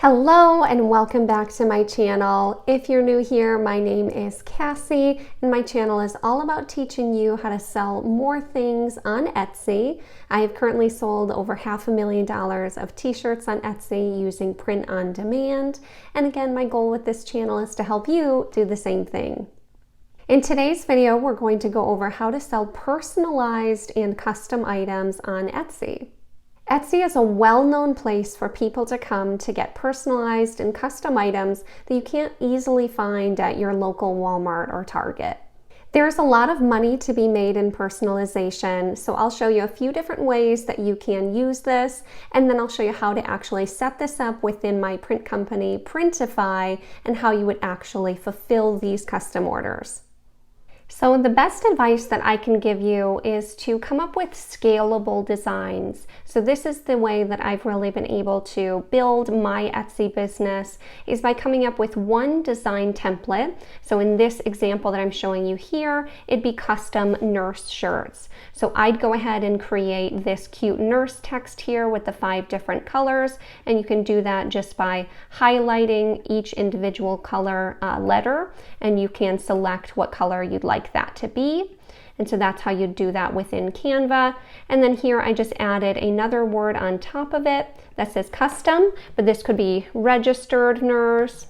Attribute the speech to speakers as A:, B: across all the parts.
A: Hello and welcome back to my channel. If you're new here, my name is Cassie and my channel is all about teaching you how to sell more things on Etsy. I have currently sold over $500,000 of t-shirts on Etsy using print on demand. And again, my goal with this channel is to help you do the same thing. In today's video, we're going to go over how to sell personalized and custom items on Etsy. Etsy is a well-known place for people to come to get personalized and custom items that you can't easily find at your local Walmart or Target. There's a lot of money to be made in personalization, so I'll show you a few different ways that you can use this, and then I'll show you how to actually set this up within my print company, Printify, and how you would actually fulfill these custom orders. So the best advice that I can give you is to come up with scalable designs. So this is the way that I've really been able to build my Etsy business, is by coming up with one design template. So in this example that I'm showing you here, it'd be custom nurse shirts. So I'd go ahead and create this cute nurse text here with the 5 different colors, and you can do that just by highlighting each individual color letter, and you can select what color you'd like that to be. And so that's how you do that within Canva. And then here I just added another word on top of it that says custom, but this could be registered nurse,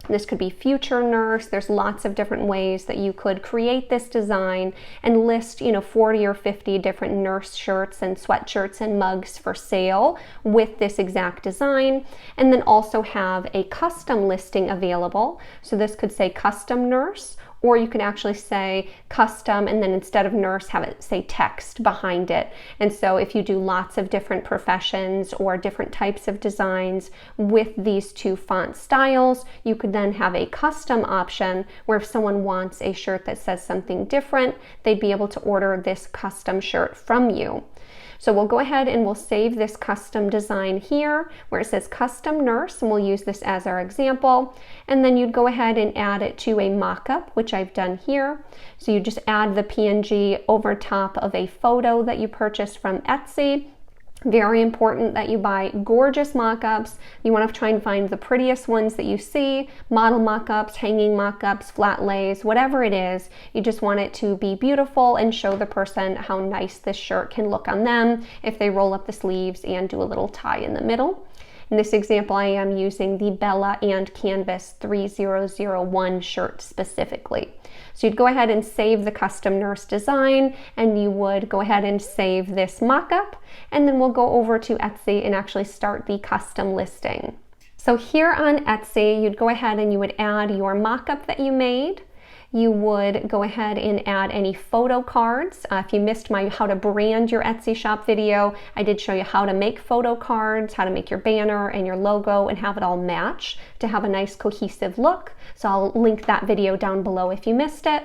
A: this could be future nurse. There's lots of different ways that you could create this design and list, 40 or 50 different nurse shirts and sweatshirts and mugs for sale with this exact design, and then also have a custom listing available. So this could say custom nurse, or you can actually say custom and then instead of nurse have it say text behind it. And so if you do lots of different professions or different types of designs with these 2 font styles, you could then have a custom option where if someone wants a shirt that says something different, they'd be able to order this custom shirt from you. So we'll go ahead and we'll save this custom design here where it says custom nurse, and we'll use this as our example. And then you'd go ahead and add it to a mock-up, which I've done here. So you just add the PNG over top of a photo that you purchased from Etsy. Very important that you buy gorgeous mock-ups. You want to try and find the prettiest ones that you see, model mock-ups, hanging mock-ups, flat lays, whatever it is. You just want it to be beautiful and show the person how nice this shirt can look on them if they roll up the sleeves and do a little tie in the middle. In this example, I am using the Bella and Canvas 3001 shirt specifically. So you'd go ahead and save the custom nurse design, and you would go ahead and save this mock-up, and then we'll go over to Etsy and actually start the custom listing. So here on Etsy, you'd go ahead and you would add your mock-up that you made. You would go ahead and add any photo cards. If you missed my how to brand your Etsy shop video, I did show you how to make photo cards, how to make your banner and your logo and have it all match to have a nice cohesive look. So I'll link that video down below if you missed it.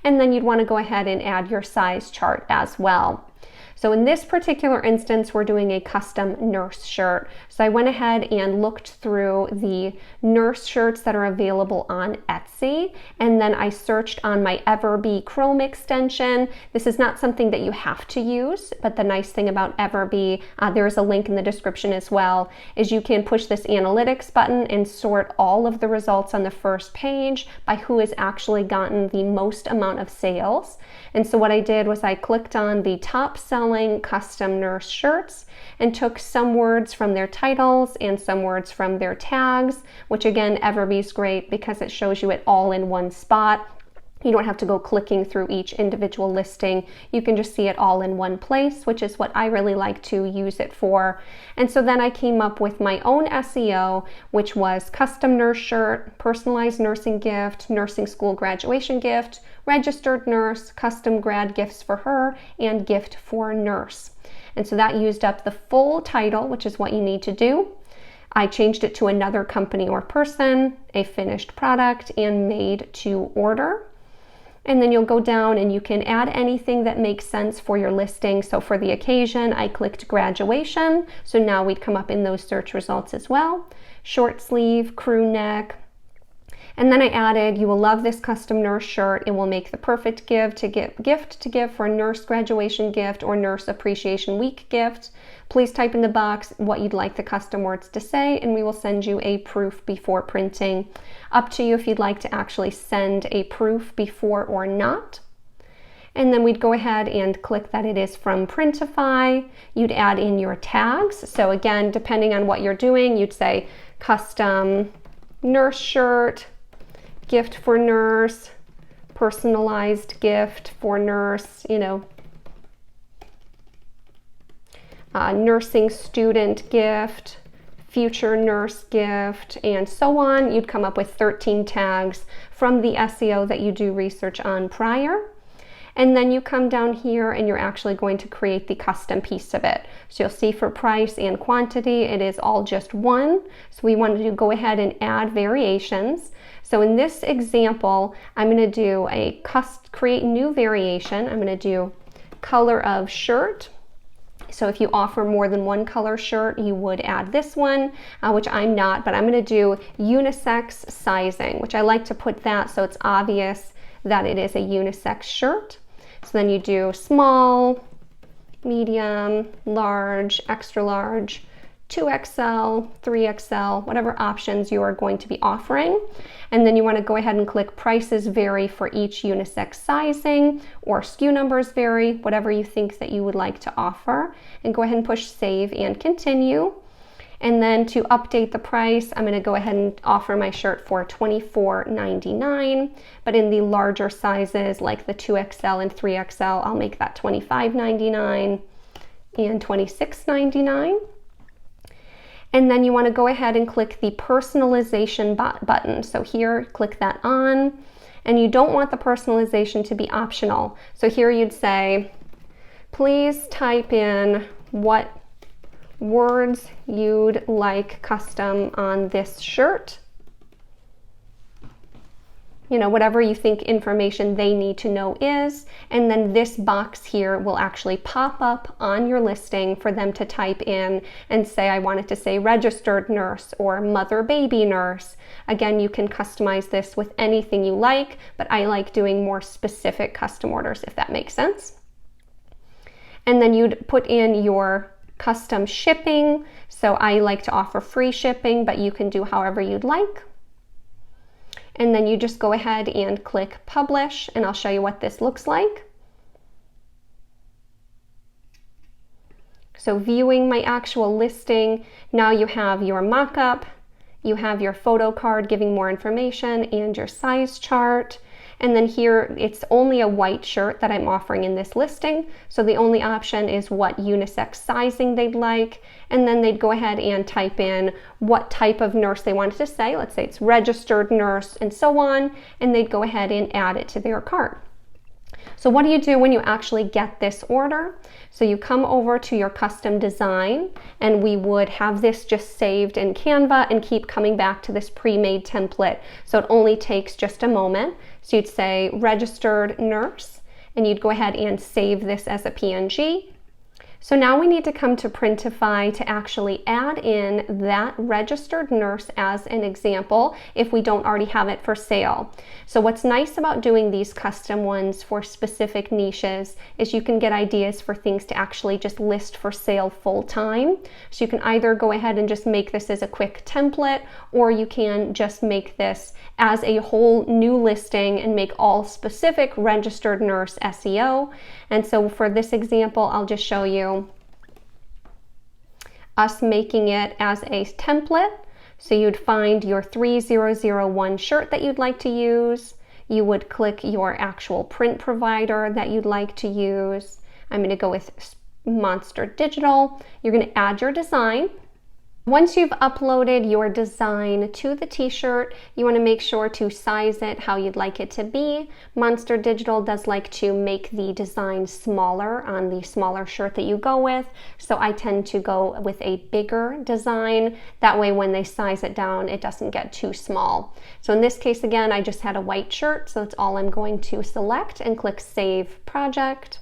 A: And then you'd want to go ahead and add your size chart as well. So in this particular instance, we're doing a custom nurse shirt. So I went ahead and looked through the nurse shirts that are available on Etsy, and then I searched on my Everbee Chrome extension. This is not something that you have to use, but the nice thing about Everbee, there is a link in the description as well, is you can push this analytics button and sort all of the results on the first page by who has actually gotten the most amount of sales. And so what I did was I clicked on the top selling custom nurse shirts and took some words from their titles and some words from their tags, which again, Everbee's great because it shows you it all in one spot. You don't have to go clicking through each individual listing. You can just see it all in one place, which is what I really like to use it for. And so then I came up with my own SEO, which was custom nurse shirt, personalized nursing gift, nursing school graduation gift, registered nurse, custom grad gifts for her, and gift for nurse. And so that used up the full title, which is what you need to do. I changed it to another company or person, a finished product, and made to order. And then you'll go down and you can add anything that makes sense for your listing. So for the occasion, I clicked graduation. So now we'd come up in those search results as well. Short sleeve, crew neck. And then I added, you will love this custom nurse shirt. It will make the perfect gift to give for a nurse graduation gift or nurse appreciation week gift. Please type in the box what you'd like the custom words to say, and we will send you a proof before printing. Up to you if you'd like to actually send a proof before or not. And then we'd go ahead and click that it is from Printify. You'd add in your tags. So again, depending on what you're doing, you'd say custom nurse shirt, gift for nurse, personalized gift for nurse, nursing student gift, future nurse gift, and so on. You'd come up with 13 tags from the SEO that you do research on prior. And then you come down here and you're actually going to create the custom piece of it. So you'll see for price and quantity, it is all just one. So we wanted to go ahead and add variations. So in this example, I'm going to do create new variation. I'm going to do color of shirt. So if you offer more than one color shirt, you would add this one, which I'm not, but I'm going to do unisex sizing, which I like to put that so it's obvious that it is a unisex shirt. So then you do small, medium, large, extra large, 2XL, 3XL, whatever options you are going to be offering. And then you want to go ahead and click prices vary for each unisex sizing, or SKU numbers vary, whatever you think that you would like to offer. And go ahead and push save and continue. And then to update the price, I'm going to go ahead and offer my shirt for $24.99. But in the larger sizes, like the 2XL and 3XL, I'll make that $25.99 and $26.99. And then you want to go ahead and click the personalization button. So here, click that on. And you don't want the personalization to be optional. So here you'd say, please type in what words you'd like custom on this shirt. Whatever you think information they need to know is, and then this box here will actually pop up on your listing for them to type in and say, I want it to say registered nurse or mother-baby nurse. Again, you can customize this with anything you like, but I like doing more specific custom orders, if that makes sense. And then you'd put in your custom shipping. So I like to offer free shipping, but you can do however you'd like. And then you just go ahead and click publish, and I'll show you what this looks like. So viewing my actual listing, now you have your mock-up, you have your photo card giving more information, and your size chart. And then here, it's only a white shirt that I'm offering in this listing. So the only option is what unisex sizing they'd like. And then they'd go ahead and type in what type of nurse they wanted to say. Let's say it's registered nurse and so on. And they'd go ahead and add it to their cart. So what do you do when you actually get this order? So you come over to your custom design, and we would have this just saved in Canva and keep coming back to this pre-made template. So it only takes just a moment. So you'd say registered nurse, and you'd go ahead and save this as a PNG. So now we need to come to Printify to actually add in that registered nurse as an example if we don't already have it for sale. So what's nice about doing these custom ones for specific niches is you can get ideas for things to actually just list for sale full time. So you can either go ahead and just make this as a quick template, or you can just make this as a whole new listing and make all specific registered nurse SEO. And so for this example, I'll just show you us making it as a template. So you'd find your 3001 shirt that you'd like to use. You would click your actual print provider that you'd like to use. I'm going to go with Monster Digital. You're going to add your design. Once you've uploaded your design to the t-shirt, you want to make sure to size it how you'd like it to be. Monster Digital does like to make the design smaller on the smaller shirt that you go with, so I tend to go with a bigger design. That way when they size it down, it doesn't get too small. So in this case, again, I just had a white shirt, so that's all I'm going to select and click Save Project.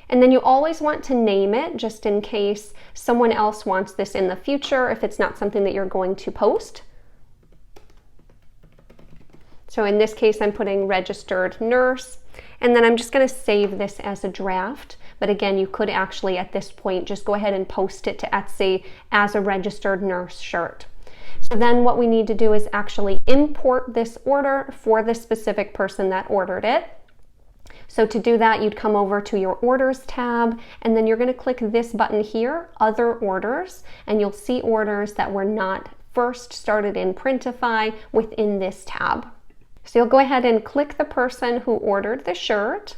A: And then you always want to name it just in case someone else wants this in the future if it's not something that you're going to post. So in this case, I'm putting registered nurse, and then I'm just going to save this as a draft. But again, you could actually at this point just go ahead and post it to Etsy as a registered nurse shirt. So then what we need to do is actually import this order for the specific person that ordered it. So to do that, you'd come over to your orders tab, and then you're going to click this button here, other orders, and you'll see orders that were not first started in Printify within this tab. So you'll go ahead and click the person who ordered the shirt,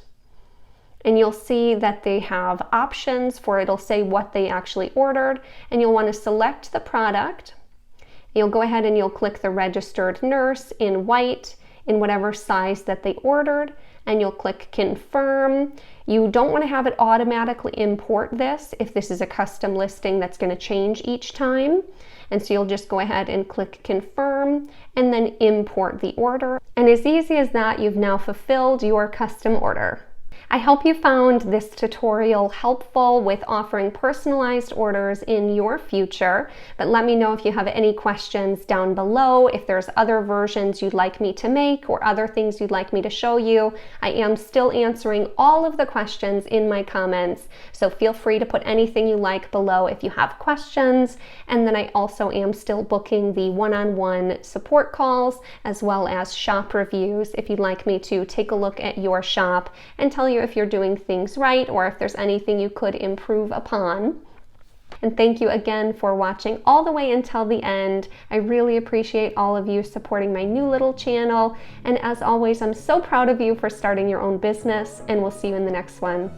A: and you'll see that they have options for, it'll say what they actually ordered, and you'll want to select the product. You'll go ahead and you'll click the registered nurse in white in whatever size that they ordered, and you'll click confirm. You don't want to have it automatically import this if this is a custom listing that's going to change each time. And so you'll just go ahead and click confirm and then import the order. And as easy as that, you've now fulfilled your custom order. I hope you found this tutorial helpful with offering personalized orders in your future, but let me know if you have any questions down below, if there's other versions you'd like me to make or other things you'd like me to show you. I am still answering all of the questions in my comments, so feel free to put anything you like below if you have questions. And then I also am still booking the one-on-one support calls as well as shop reviews if you'd like me to take a look at your shop and tell you if you're doing things right or if there's anything you could improve upon. And thank you again for watching all the way until the end. I really appreciate all of you supporting my new little channel. And as always, I'm so proud of you for starting your own business, and we'll see you in the next one.